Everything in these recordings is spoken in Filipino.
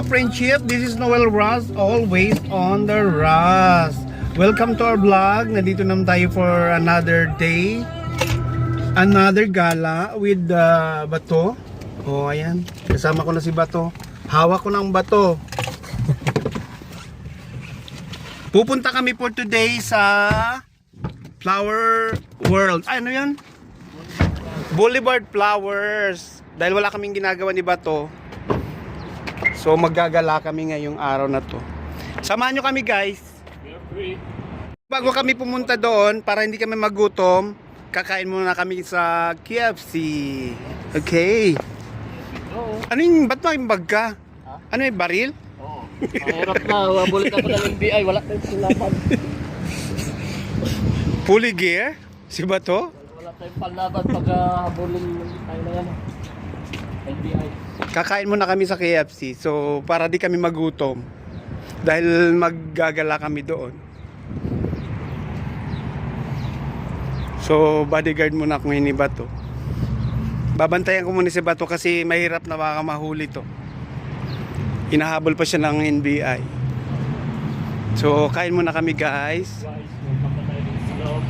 friendship, this is Noel Ross, always on the Ross. Welcome to our vlog. Nandito naman tayo for another day, another gala with Bato. Oh, ayan, kasama ko na si Bato. Hawak ko ng bato. Pupunta kami for today sa Flower World. Ay, ano yan? Boulevard Flowers. Dahil wala kaming ginagawa ni Bato, so maggagala kami ngayong araw na to. Samahan nyo kami, guys. Bago kami pumunta doon, para hindi kami magutom, kakain muna kami sa KFC. Okay. Ano yung, ba't may bag ka? Ano yung baril? Oo. Mahirap na, wabulit ako ng NBI, wala tayong panlaban. Fully gear? Si Bato? Wala tayong panlaban pag habulin tayo na yan. NBI. Kakain muna kami sa KFC, so para di kami magutom. Dahil maggagala kami doon. So bodyguard muna ako ni Bato. Babantayan ko muna si Bato kasi mahirap na baka mahuli to. Hinahabol pa siya ng NBI. So kain muna kami, guys. Guys, pupunta tayo dito sa loob.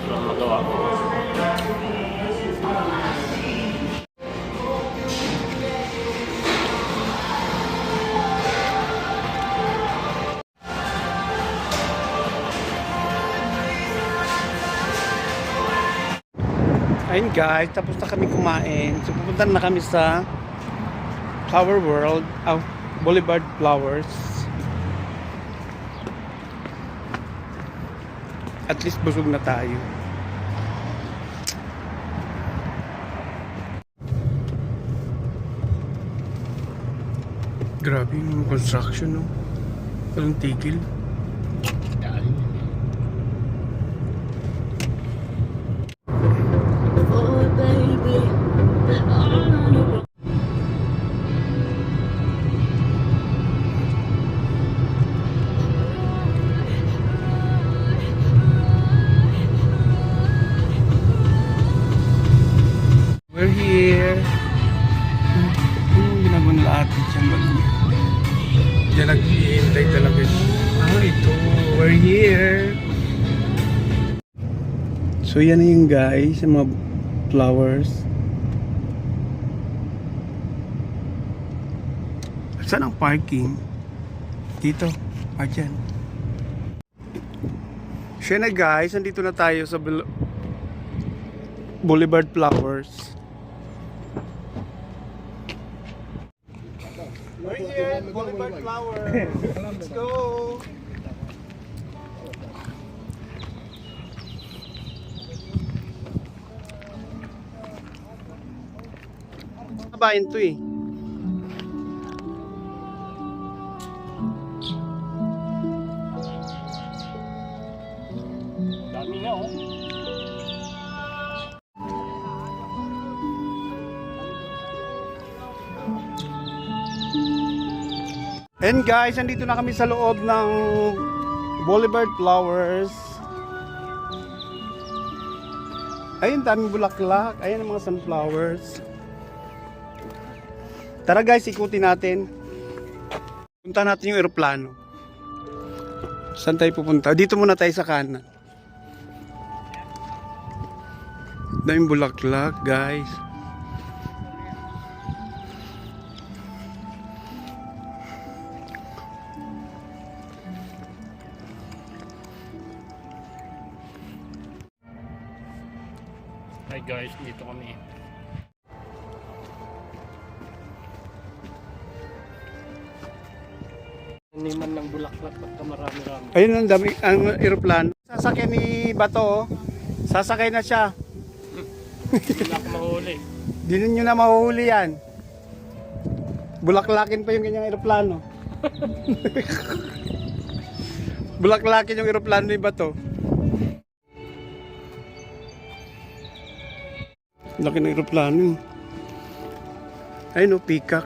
Walang magawa. Ayun, guys, tapos na kami kumain. So pupunta na kami sa Flower World, Boulevard Flowers. At least busog na tayo. Grabe yung construction, no? Walang tigil. We're here. Anong ginagawa nila ate dyan? Diyan nag-iintay talaga siya. Ito. We're here. So yan na yung, guys, yung mga flowers. Saan ang parking? Dito. Dyan. Siya na, guys. Nandito na tayo sa Boulevard Flowers. We're here at Boulevard Flowers. Let's go. Kabayan to eh. Dami nga, oh. And guys, nandito na kami sa loob ng Boulevard Flowers. Ayun, daming bulaklak. Ayun ang mga sunflowers. Tara, guys, ikutin natin. Punta natin yung eroplano. Saan tayo pupunta? Dito muna tayo sa kanan. Daming bulaklak, guys. Hi guys, dito kami. Niman ng bulaklak at marami-rami. Ayun ang dami, ang eroplano. Sasakyan ni Bato, oh. Sasakay na siya. Hindi na ako mahuli. Di ninyo na mahuhuli yan. Bulaklakin pa yung ganyang eroplano. Bulaklakin yung eroplano ni Bato. Laki ng eroplano. Ayun, no, peacock.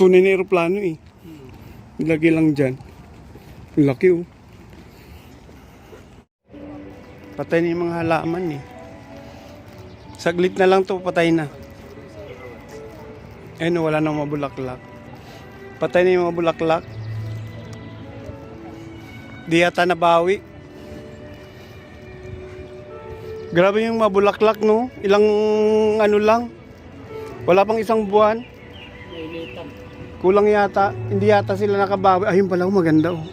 Tunay na aeroplano eh. Lagi lang dyan. Ang laki oh. Patay na yung mga halaman eh. Saglit na lang to, patay na. Ayun, wala nang mabulaklak. Patay na yung mga bulaklak. Di yata nabawi. Grabe yung mabulaklak no. Ilang ano lang. Wala pang isang buwan. Nainitan. Kulang yata. Hindi yata sila nakabawi. Ayun pala, maganda oh.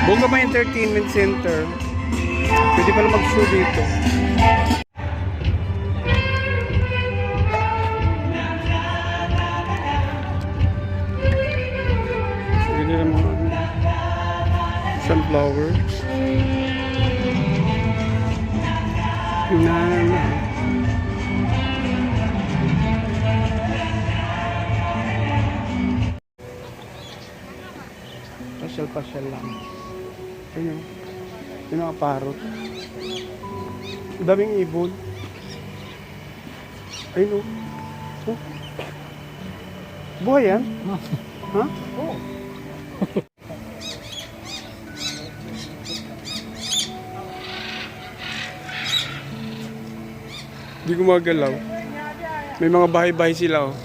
Bongga Entertainment Center. Pwede pala mag-show dito. Pwede na mga sunflowers. Na. Pasyal-pasyal lang. Ayun, yung mga parot. Daming ibon. Ayun o. Oh. Buhay yan? Ha? Oo. Hindi gumagalaw. May mga bahay-bahay sila oh.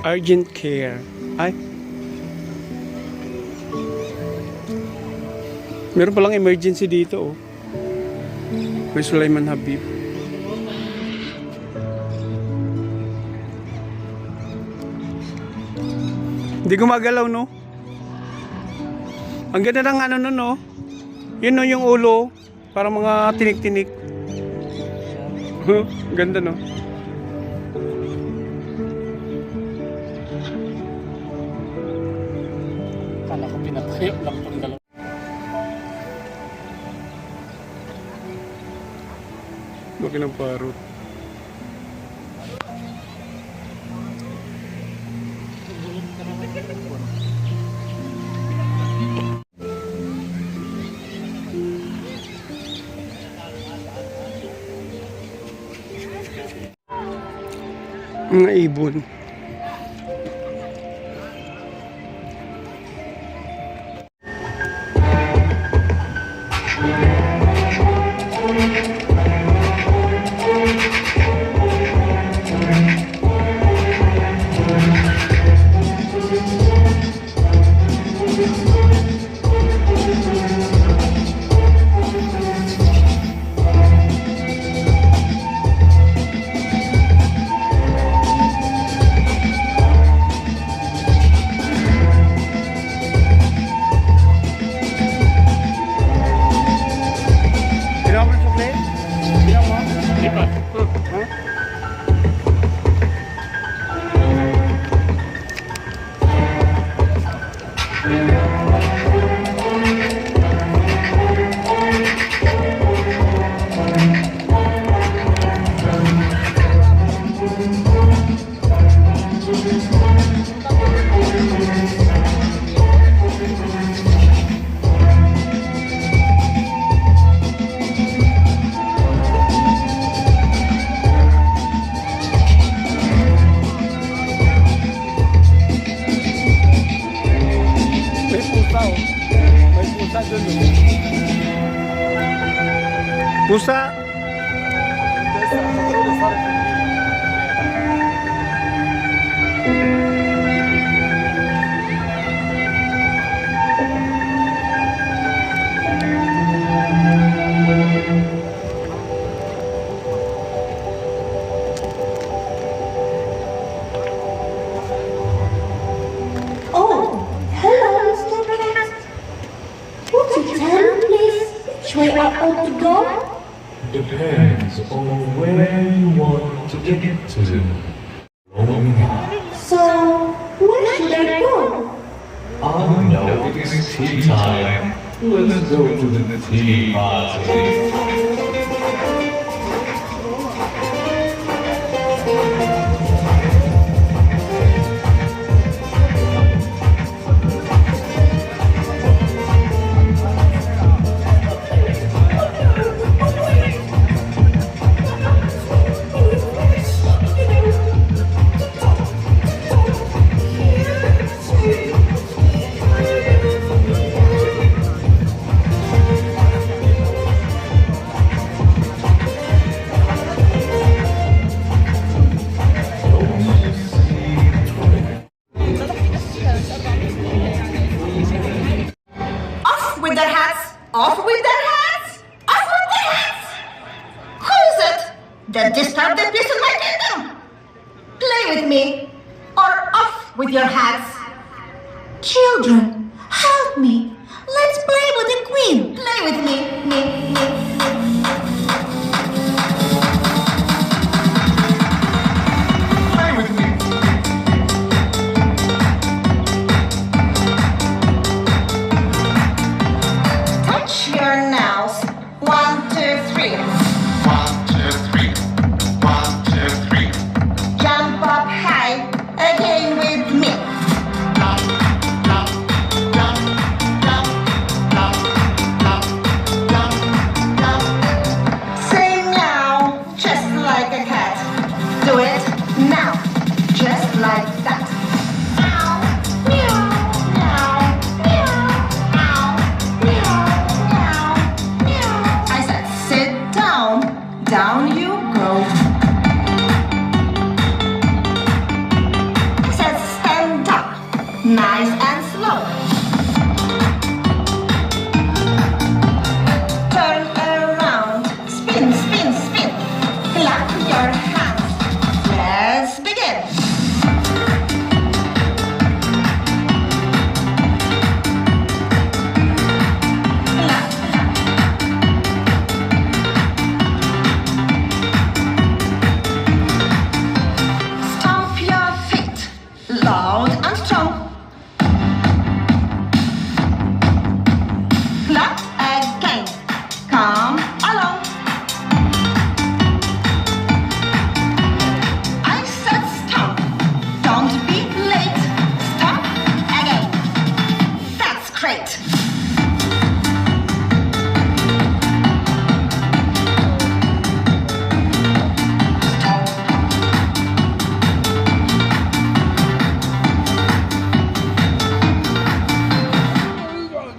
Urgent care. Ay. Meron palang emergency dito oh. May Sulaiman Habib. Hindi gumagalaw no. Ang ganda ng ano no no. Yun no yung ulo. Parang mga tinik-tinik. Ganda no. Kala ko pinatayo lang itong dalawa. Laki ng parot. Mga ibon. Pusa. Oh, hello, Mr. Cat. Would you tell me, please, which way I ought to go? Depends on where you want to get to. So, where should I go? Oh no, it is tea time. Let's go to the tea party. Off with their hats! Off with their hats! Off with their hats! Who is it that disturbed the peace in my kingdom? Play with me, or off with your hats! Children, help me. Let's play with the queen. Play with me. Play with me. Touch your nails. 1, 2, 3. 1, 2, 3. 1, 2, 3. Jump up high again with me. Jump, jump, jump, jump, jump, jump, jump, jump. Say meow, just like a cat. Do it now, just like that. Meow, meow, meow, meow, meow, meow, meow. I said sit down, down you go. I said stand up, nice and slow. Turn around, spin, spin, spin. Clap your hands. Let's begin. Clap. Stomp your feet, loud and strong. Clap again. Come along. I said stop. Don't be late. Stop again. That's great.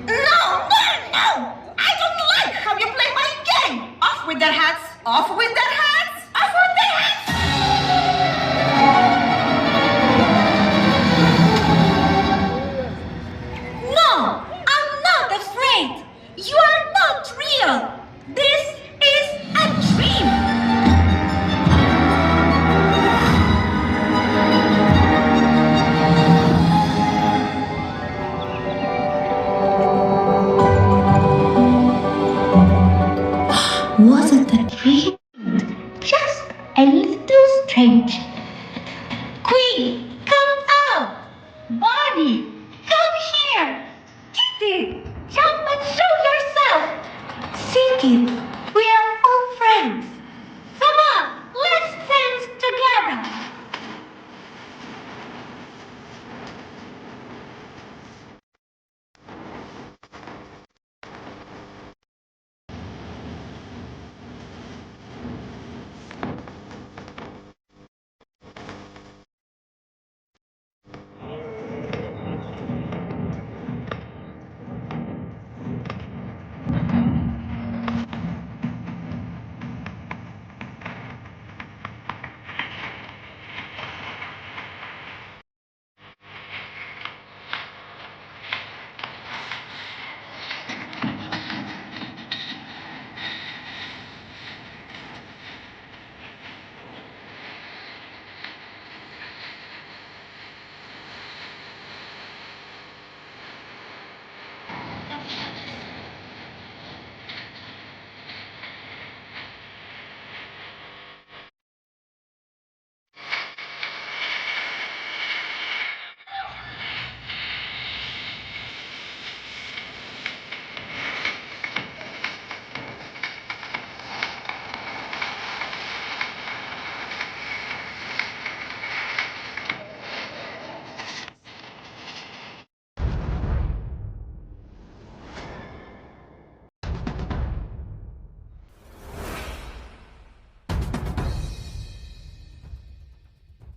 No, no, no! I don't like how you play my game! Off with their hats! Off with their hats! Off with their hats! No, I'm not afraid. You are not real. This is a dream. Was it a dream? Just a little strange. Queen, come out! Barney, come here! Kitty, jump and show yourself! Sing it